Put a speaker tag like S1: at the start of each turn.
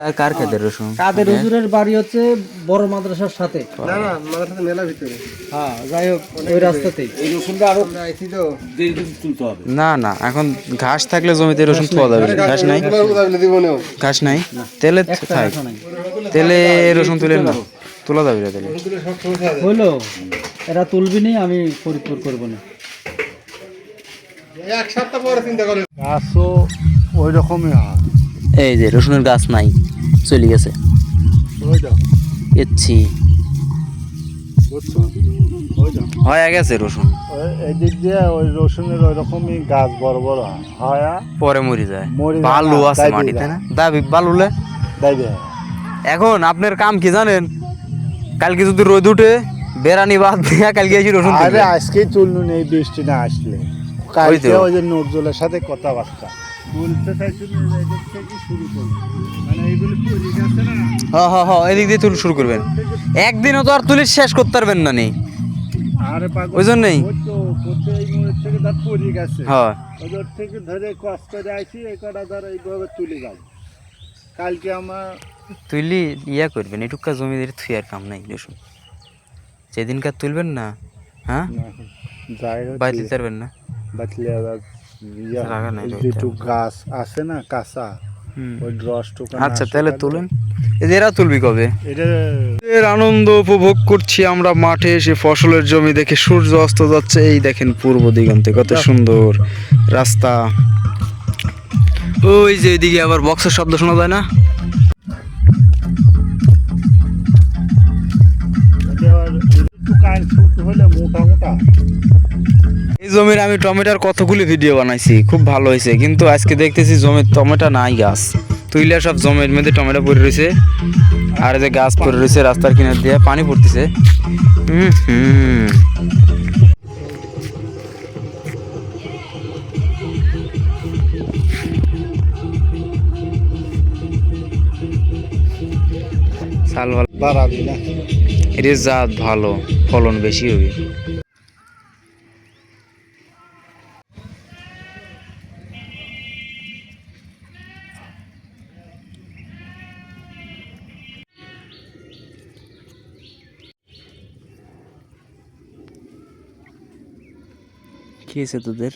S1: কার কাদের রসুন?
S2: কাদের হুজুরের বাড়ি হচ্ছে বড় মাদ্রাসার সাথে।
S3: না না মাদ্রাসার মেলা ভিতরে।
S2: হ্যাঁ, যাই হোক ওই রাস্তাতেই।
S3: এই রসুনটা আরো আইছি তো তুলতে হবে।
S1: না না, এখন ঘাস থাকলে জমিতে রসুন পাওয়া যাবে না। ঘাস নাই, ঘাস নাই, তেলে থাক, তেলে রসুন তুলেন না, তোলা যাবে না তেলে।
S2: হইলো এরা তুলবি নি, আমি ফরিদপুর করবো না।
S3: এক সপ্তাহ পরে চিন্তা করে
S4: গাছও ওই রকমই হয়।
S1: এই যে রসুনের গাছ নাই, চলে গেছে।
S4: ওইটা
S1: এচ্ছি
S4: বুঝছো, ওইটা
S1: হয়ে গেছে রসুন,
S4: এদিক দিয়ে ওই রসুনের ওই রকমই গাছ বড় বড় হয়, হয়
S1: পরে মরে যায়।
S4: মরে যায়
S1: বালু
S4: না,
S1: আছে
S4: দাবি
S1: মাটিতে
S4: যায়।
S1: না, দাবি বালুলে।
S4: তাই দেয়
S1: এখন আপনার কাম কি জানেন? কালকে যদি রোদ উঠে বেড়ানি বাদ দিয়া কালকে এসে রসুন
S4: আরে
S1: তুলবেন।
S4: আজকেই তুলনু নেই, বৃষ্টি না আসলে কালকে
S1: তো।
S4: ওই যে নজরুলের সাথে কথাবার্তা বলতে চাইছিল, এদিক থেকে শুরু করবো, মানে এইগুলো তৈরি আছে না।
S1: হ্যাঁ, এদিক দিয়ে তুল শুরু করবেন। একদিনও তো আর তুলে শেষ করতে পারবেন না নি।
S4: আরে পাগল,
S1: ওই জন্যই।
S4: ওই তো করতে এই মোড়ের থেকে ধর পরি গেছে,
S1: হ্যাঁ,
S4: ওদের থেকে ধরে কষ্ট করে আসি, এই কটা ধর এইভাবে তুলে যাব। কালকে আমার
S1: তুইলি ইয়া করবেন, এটুকা জমি দিয়ে থুয়ার কাম নাই রসুন। যেদিনকার তুলবেন না, হ্যাঁ,
S4: যাই
S1: বাইরে দিতে পারবেন না।
S4: বাতলে
S1: জায়গা নাই,
S4: যেটু গাছ আছে না কাঁচা,
S1: হুম।
S4: ওই রসটুকু
S1: আচ্ছা তাহলে তুলেন। এরা তুলবি কবে?
S4: এটা
S1: এর আনন্দ উপভোগ করছি আমরা মাঠে এসে, ফসলের জমি দেখে সূর্য অস্ত যাচ্ছে। এই দেখেন পূর্ব দিগন্তে কত সুন্দর রাস্তা। ওই যে এদিকে আবার বক্সের শব্দ শোনা যায় না?
S4: একটু কান ছোট হলে মোটা মোটা।
S1: এই জমির আমি টমেটোর কতগুলি ভিডিও বানাইছি, খুব ভালো হয়েছে, কিন্তু আজকে দেখতেছি জমির টমেটো নাই, গাছ তুইলে সব জমির মধ্যে টমেটো পড়ে রয়েছে, আর এই যে গাছ পড়ে রয়েছে রাস্তার কিনার দিয়ে, পানি পড়তেছে। চাল ভালো,
S4: বাড়াবি না।
S1: এর জাত ভালো, ফলন বেশি হবে। কি হয়েছে তোদের?